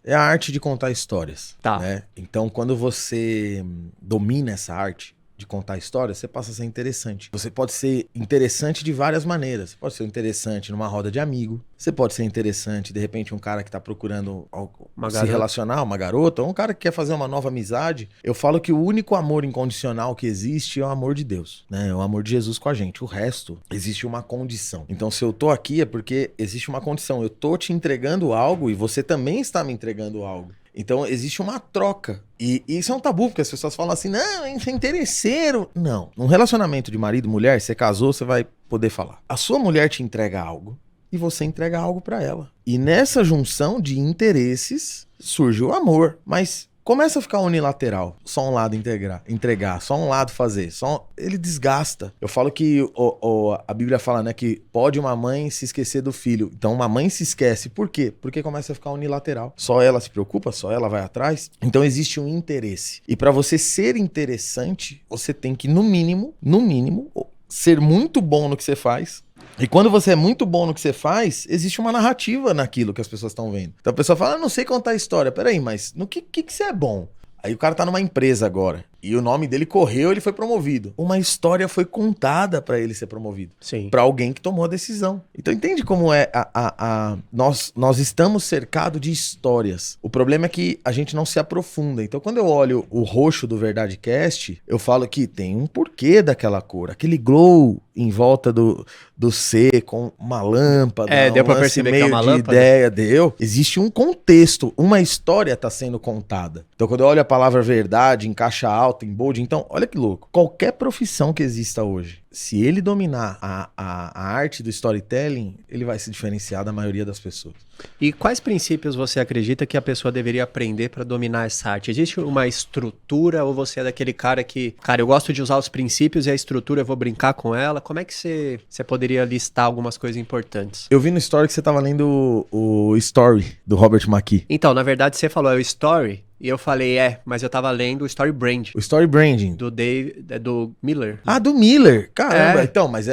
é a arte de contar histórias. Tá. Né? Então, quando você domina essa arte de contar histórias, você passa a ser interessante. Você pode ser interessante de várias maneiras. Você pode ser interessante numa roda de amigo. Você pode ser interessante, de repente, um cara que tá procurando se relacionar, uma garota, ou um cara que quer fazer uma nova amizade. Eu falo que o único amor incondicional que existe é o amor de Deus, né? É o amor de Jesus com a gente. O resto, existe uma condição. Então, se eu tô aqui é porque existe uma condição. Eu tô te entregando algo e você também está me entregando algo. Então, existe uma troca. E isso é um tabu, porque as pessoas falam assim, não, é interesseiro. Não. Num relacionamento de marido e mulher, você casou, você vai poder falar. A sua mulher te entrega algo e você entrega algo pra ela. E nessa junção de interesses surge o amor. Mas começa a ficar unilateral. Só um lado entregar, só um lado fazer. Ele desgasta. Eu falo que a Bíblia fala, né, que pode uma mãe se esquecer do filho. Então uma mãe se esquece. Por quê? Porque começa a ficar unilateral. Só ela se preocupa, só ela vai atrás. Então existe um interesse. E para você ser interessante, você tem que, no mínimo, ser muito bom no que você faz. E quando você é muito bom no que você faz, existe uma narrativa naquilo que as pessoas estão vendo. Então a pessoa fala, não sei contar história. Peraí, mas no que você é bom? Aí o cara tá numa empresa agora. E o nome dele correu, ele foi promovido. Uma história foi contada pra ele ser promovido. Sim. Pra alguém que tomou a decisão. Então entende como é nós estamos cercados de histórias. O problema é que a gente não se aprofunda. Então quando eu olho o roxo do VerdadeCast, eu falo que tem um porquê daquela cor. Aquele glow em volta do C com uma lâmpada. Deu pra perceber que é uma lâmpada. Ideia, deu. Existe um contexto, uma história tá sendo contada. Então quando eu olho a palavra verdade em caixa alta, em bold, então, olha que louco. Qualquer profissão que exista hoje, se ele dominar a arte do storytelling, ele vai se diferenciar da maioria das pessoas. E quais princípios você acredita que a pessoa deveria aprender para dominar essa arte? Existe uma estrutura ou você é daquele cara que, eu gosto de usar os princípios e a estrutura eu vou brincar com ela? Como é que você poderia listar algumas coisas importantes? Eu vi no story que você estava lendo o Story, do Robert McKee. Então, na verdade, você falou, é o Story... E eu falei, mas eu tava lendo o Story Brand. O Story Branding. Do Miller. Ah, do Miller. Caramba. Então, mas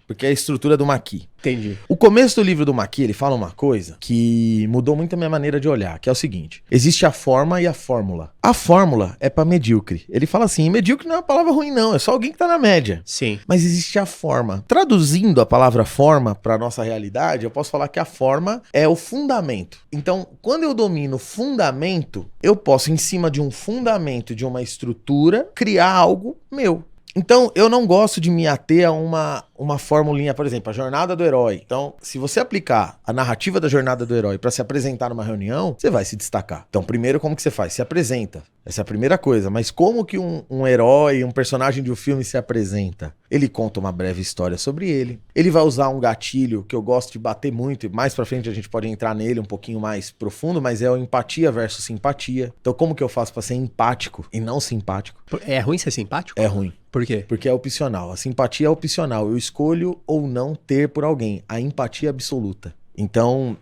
porque é a estrutura do McKee. Entendi. O começo do livro do McKee, ele fala uma coisa que mudou muito a minha maneira de olhar, que é o seguinte. Existe a forma e a fórmula. A fórmula é pra medíocre. Ele fala assim, medíocre não é uma palavra ruim não, é só alguém que tá na média. Sim. Mas existe a forma. Traduzindo a palavra forma pra nossa realidade, eu posso falar que a forma é o fundamento. Então, quando eu domino fundamento, eu posso, em cima de um fundamento, de uma estrutura, criar algo meu. Então, eu não gosto de me ater a uma formulinha, por exemplo, a jornada do herói. Então, se você aplicar a narrativa da jornada do herói para se apresentar numa reunião, você vai se destacar. Então, primeiro, como que você faz? Se apresenta. Essa é a primeira coisa. Mas como que um herói, um personagem de um filme se apresenta? Ele conta uma breve história sobre ele. Ele vai usar um gatilho que eu gosto de bater muito, e mais pra frente a gente pode entrar nele um pouquinho mais profundo, mas é o empatia versus simpatia. Então, como que eu faço pra ser empático e não simpático? É ruim ser simpático? É ruim. Por quê? Porque é opcional. A simpatia é opcional. Eu escolho ou não ter por alguém. A empatia é absoluta. Então,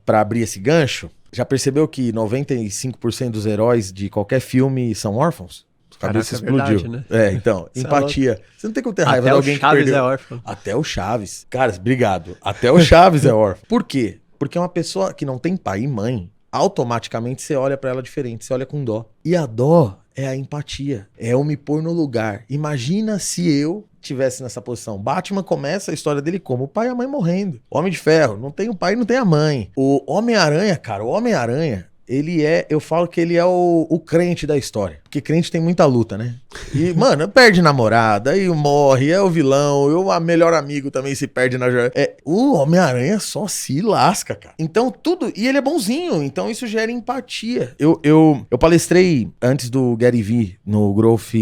pra abrir esse gancho, já percebeu que 95% dos heróis de qualquer filme são órfãos? Cabeça explodiu. Verdade, né? Então, empatia. Você não tem como ter raiva Até de alguém que Chaves perdeu. É órfão. Até o Chaves. Cara, obrigado. Até o Chaves é órfão. Por quê? Porque uma pessoa que não tem pai e mãe, automaticamente você olha pra ela diferente, você olha com dó. E a dó é a empatia, é eu me pôr no lugar. Imagina se eu tivesse nessa posição. Batman começa a história dele como? O pai e a mãe morrendo. Homem de Ferro, não tem o pai e não tem a mãe. O Homem-Aranha, cara, eu falo que ele é o crente da história. Porque crente tem muita luta, né? E, mano, perde namorada, aí morre, é o vilão, o melhor amigo também se perde na jornada. O Homem-Aranha só se lasca, cara. Então, tudo... E ele é bonzinho, então isso gera empatia. Eu palestrei antes do Gary Vee no Growth...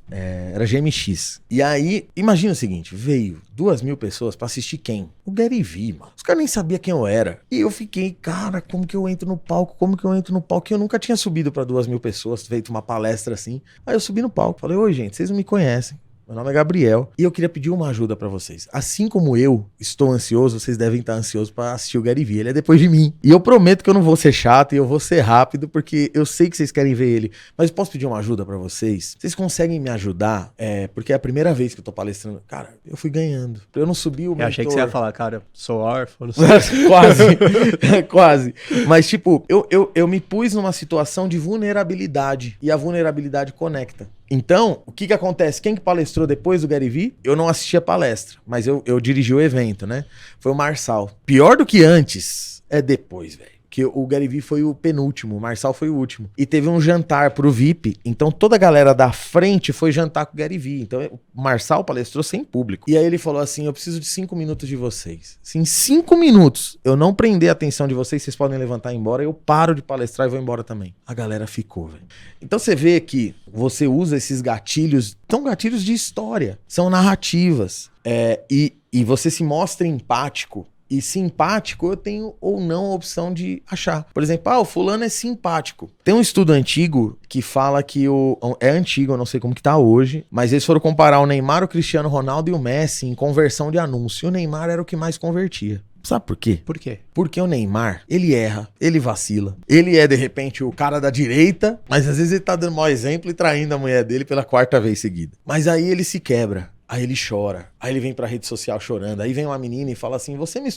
era GMX. E aí, imagina o seguinte, veio 2.000 pessoas pra assistir quem? O Gary Vee, mano. Os caras nem sabiam quem eu era. E eu fiquei, cara, como que eu entro no palco? E eu nunca tinha subido pra 2.000 pessoas, feito uma palestra assim. Aí eu subi no palco, falei, oi gente, vocês não me conhecem. Meu nome é Gabriel e eu queria pedir uma ajuda pra vocês. Assim como eu estou ansioso, vocês devem estar ansiosos pra assistir o Gary Vee. Ele é depois de mim. E eu prometo que eu não vou ser chato e eu vou ser rápido, porque eu sei que vocês querem ver ele. Mas eu posso pedir uma ajuda pra vocês? Vocês conseguem me ajudar? Porque é a primeira vez que eu tô palestrando. Cara, eu fui ganhando. Eu não subi o mentor. Eu achei que você ia falar, cara, sou órfão, não sei. Quase, quase. Mas, tipo, eu me pus numa situação de vulnerabilidade. E a vulnerabilidade conecta. Então, o que acontece? Quem que palestrou depois do Gary Vee? Eu não assisti a palestra, mas eu dirigi o evento, né? Foi o Marçal. Pior do que antes é depois, velho. Que o Gary Vee foi o penúltimo, o Marçal foi o último. E teve um jantar pro VIP, então toda a galera da frente foi jantar com o Gary Vee. Então o Marçal palestrou sem público. E aí ele falou assim, eu preciso de 5 minutos de vocês. Se em 5 minutos eu não prender a atenção de vocês, vocês podem levantar e ir embora, eu paro de palestrar e vou embora também. A galera ficou, velho. Então você vê que você usa esses gatilhos, são gatilhos de história, são narrativas. E você se mostra empático. E simpático eu tenho ou não a opção de achar. Por exemplo, o fulano é simpático. Tem um estudo antigo que fala que é antigo, eu não sei como que tá hoje, mas eles foram comparar o Neymar, o Cristiano Ronaldo e o Messi em conversão de anúncio. E o Neymar era o que mais convertia. Sabe por quê? Por quê? Porque o Neymar, ele erra, ele vacila. Ele é, de repente, o cara da direita, mas às vezes ele tá dando mau exemplo e traindo a mulher dele pela 4ª vez seguida. Mas aí ele se quebra. Aí ele chora, aí ele vem pra rede social chorando, aí vem uma menina e fala assim, você me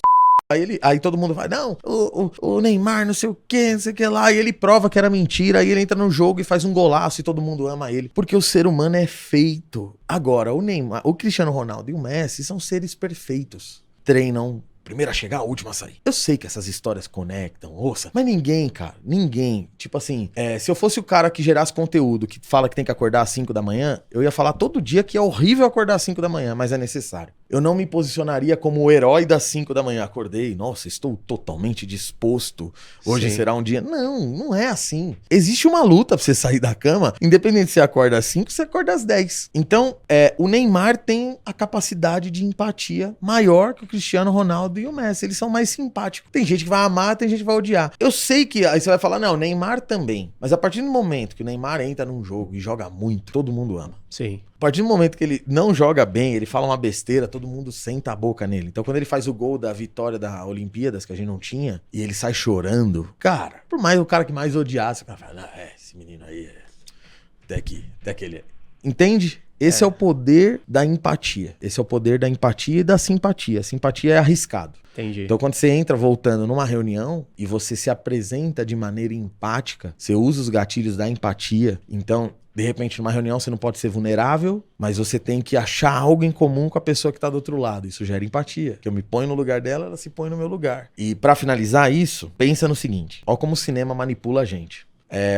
aí todo mundo vai, não, o Neymar não sei o que lá, e ele prova que era mentira, aí ele entra no jogo e faz um golaço e todo mundo ama ele, porque o ser humano é feito. Agora, o Neymar, o Cristiano Ronaldo e o Messi são seres perfeitos, treinam, primeiro a chegar, a última a sair. Eu sei que essas histórias conectam, ouça, mas ninguém, cara, ninguém. Tipo assim, se eu fosse o cara que gerasse conteúdo, que fala que tem que acordar às 5 da manhã, eu ia falar todo dia que é horrível acordar às 5 da manhã, mas é necessário. Eu não me posicionaria como o herói das 5 da manhã. Acordei, nossa, estou totalmente disposto. Hoje Sim. será um dia. Não, não é assim. Existe uma luta pra você sair da cama, independente se você acorda às 5, você acorda às 10. Então, o Neymar tem a capacidade de empatia maior que o Cristiano Ronaldo e o Messi. Eles são mais simpáticos. Tem gente que vai amar, tem gente que vai odiar. Eu sei que aí você vai falar, não, o Neymar também. Mas a partir do momento que o Neymar entra num jogo e joga muito, todo mundo ama. Sim. A partir do momento que ele não joga bem, ele fala uma besteira, todo mundo senta a boca nele. Então, quando ele faz o gol da vitória da Olimpíadas, que a gente não tinha, e ele sai chorando, cara, por mais o cara que mais odiasse, o cara fala, não, esse menino aí, até que ele é. Entende? Esse é o poder da empatia. Esse é o poder da empatia e da simpatia. A simpatia é arriscado. Entendi. Então, quando você entra voltando numa reunião e você se apresenta de maneira empática, você usa os gatilhos da empatia. Então, de repente, numa reunião você não pode ser vulnerável, mas você tem que achar algo em comum com a pessoa que está do outro lado. Isso gera empatia. Que eu me ponho no lugar dela, ela se põe no meu lugar. E para finalizar isso, pensa no seguinte. Olha como o cinema manipula a gente.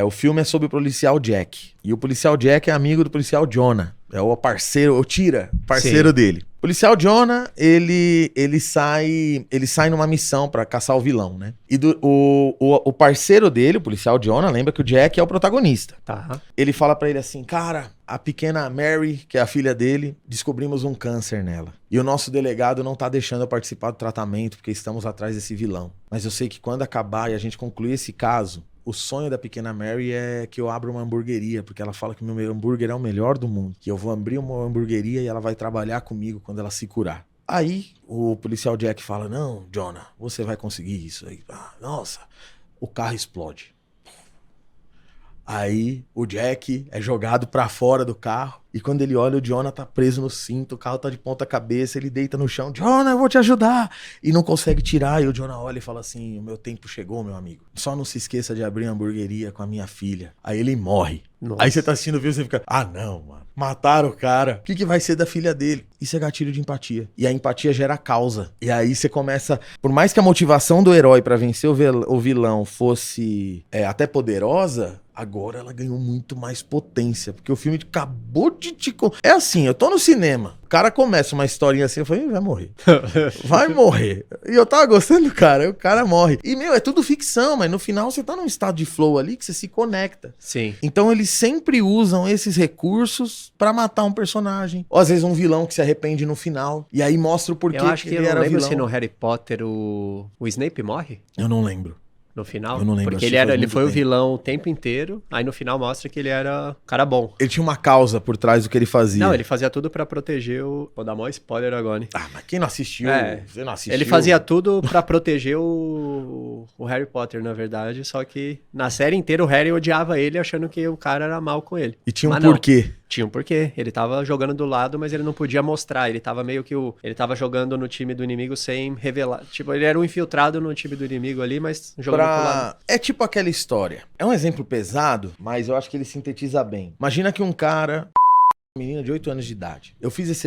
O filme é sobre o policial Jack. E o policial Jack é amigo do policial Jonah. É o parceiro, o Tira, parceiro Sim. dele. O policial Jonah, ele sai numa missão pra caçar o vilão, né? E o parceiro dele, o policial Jonah, lembra que o Jack é o protagonista. Tá. Ele fala pra ele assim, cara, a pequena Mary, que é a filha dele, descobrimos um câncer nela. E o nosso delegado não tá deixando eu participar do tratamento porque estamos atrás desse vilão. Mas eu sei que quando acabar e a gente concluir esse caso, o sonho da pequena Mary é que eu abra uma hamburgueria, porque ela fala que o meu hambúrguer é o melhor do mundo. Que eu vou abrir uma hamburgueria e ela vai trabalhar comigo quando ela se curar. Aí o policial Jack fala, não, Jonah, você vai conseguir isso. Aí, nossa, o carro explode. Aí o Jack é jogado pra fora do carro. E quando ele olha, o Jonah tá preso no cinto, o carro tá de ponta cabeça, ele deita no chão, Jonah, eu vou te ajudar. E não consegue tirar, e o Jonah olha e fala assim, o meu tempo chegou, meu amigo. Só não se esqueça de abrir uma hamburgueria com a minha filha. Aí ele morre. Nossa. Aí você tá assistindo o vídeo e você fica, não, mano, mataram o cara. O que vai ser da filha dele? Isso é gatilho de empatia. E a empatia gera causa. E aí você começa, por mais que a motivação do herói pra vencer o vilão fosse até poderosa, agora ela ganhou muito mais potência, porque o filme acabou de te... É assim, eu tô no cinema, o cara começa uma historinha assim, eu falei, vai morrer. Vai morrer. E eu tava gostando do cara, aí o cara morre. E, é tudo ficção, mas no final você tá num estado de flow ali que você se conecta. Sim. Então eles sempre usam esses recursos pra matar um personagem. Ou às vezes um vilão que se arrepende no final, e aí mostra o porquê Eu acho que eu ele não era lembro vilão. se no Harry Potter o Snape morre. Eu não lembro. no final? Eu não lembro, Porque assisti ele faz ele muito foi o tempo. vilão o tempo inteiro, aí no final mostra que ele era um cara bom. Ele tinha uma causa por trás do que ele fazia. Não, ele fazia tudo pra proteger o... Vou dar maior spoiler agora, hein? Ah, mas quem não assistiu? É. Você não assistiu? Ele fazia tudo pra proteger o Harry Potter, na verdade, só que na série inteira o Harry odiava ele, achando que o cara era mal com ele. E tinha um Mas não. porquê. Tinha um porquê. Ele tava jogando do lado, mas ele não podia mostrar. Ele tava meio que ele tava jogando no time do inimigo sem revelar. Tipo, ele era um infiltrado no time do inimigo ali, mas jogando pro lado. É tipo aquela história. É um exemplo pesado, mas eu acho que ele sintetiza bem. Imagina que um cara... Uma menina de 8 anos de idade. Eu fiz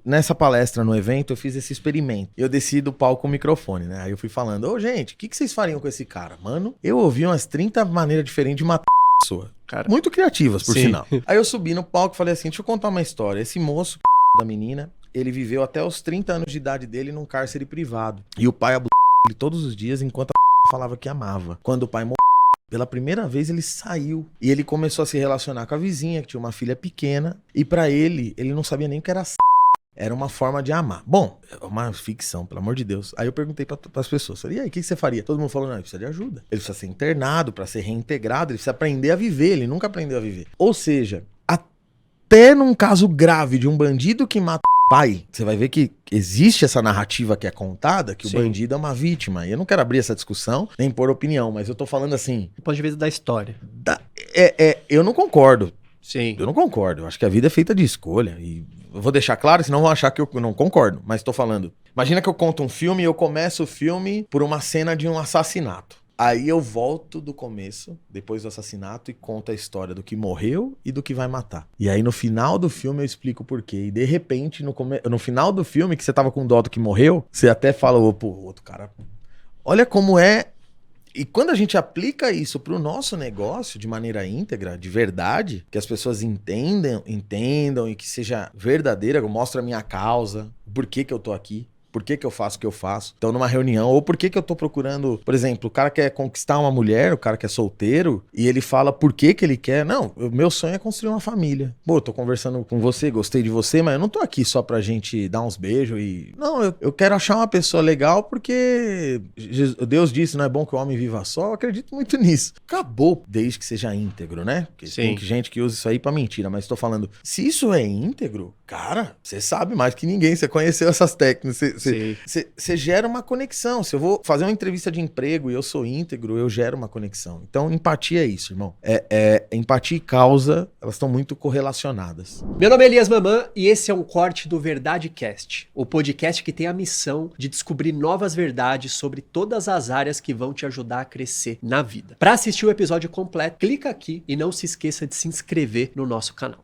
nessa palestra no evento, eu fiz esse experimento. Eu desci do palco com o microfone, né? Aí eu fui falando, ô gente, o que vocês fariam com esse cara? Mano, eu ouvi umas 30 maneiras diferentes de matar a pessoa. Cara. Muito criativas, por Sim. sinal. Aí eu subi no palco e falei assim, deixa eu contar uma história. Esse moço da menina, ele viveu até os 30 anos de idade dele num cárcere privado. E o pai abusava ele todos os dias enquanto a falava que amava. Quando o pai morreu, pela primeira vez ele saiu e ele começou a se relacionar com a vizinha, que tinha uma filha pequena, e pra ele não sabia nem o que era era uma forma de amar. Bom, é uma ficção, pelo amor de Deus. Aí eu perguntei pras pessoas, falei, e aí, o que você faria? Todo mundo falou, não, ele precisa de ajuda. Ele precisa ser internado pra ser reintegrado, ele precisa aprender a viver, ele nunca aprendeu a viver. Ou seja, até num caso grave de um bandido que mata o pai, você vai ver que existe essa narrativa que é contada, que Sim. o bandido é uma vítima. E eu não quero abrir essa discussão, nem pôr opinião, mas eu tô falando assim... Do ponto de vista da história. Eu não concordo. Sim. Eu não concordo. Eu acho que a vida é feita de escolha. E eu vou deixar claro, senão vão achar que eu não concordo. Mas tô falando. Imagina que eu conto um filme e eu começo o filme por uma cena de um assassinato. Aí eu volto do começo, depois do assassinato, e conto a história do que morreu e do que vai matar. E aí no final do filme eu explico o porquê. E de repente, no final do filme, que você tava com dó do que morreu, você até fala, pô, outro cara... Olha como é... E quando a gente aplica isso pro nosso negócio de maneira íntegra, de verdade, que as pessoas entendam e que seja verdadeira, mostra a minha causa, por que eu tô aqui. Por que eu faço o que eu faço? Então, numa reunião, ou por que eu tô procurando... Por exemplo, o cara quer conquistar uma mulher, o cara que é solteiro, e ele fala por que ele quer. Não, o meu sonho é construir uma família. Pô, tô conversando com você, gostei de você, mas eu não tô aqui só pra gente dar uns beijos e... Não, eu quero achar uma pessoa legal porque Deus disse, não é bom que o homem viva só. Eu acredito muito nisso. Acabou, desde que seja íntegro, né? Porque Sim. tem gente que usa isso aí pra mentira, mas tô falando, se isso é íntegro, cara, você sabe mais que ninguém, você conheceu essas técnicas, você gera uma conexão. Se eu vou fazer uma entrevista de emprego e eu sou íntegro, eu gero uma conexão. Então, empatia é isso, irmão. Empatia e causa, elas estão muito correlacionadas. Meu nome é Elias Mamã e esse é um corte do Verdade Cast, o podcast que tem a missão de descobrir novas verdades sobre todas as áreas que vão te ajudar a crescer na vida. Para assistir o episódio completo, clica aqui e não se esqueça de se inscrever no nosso canal.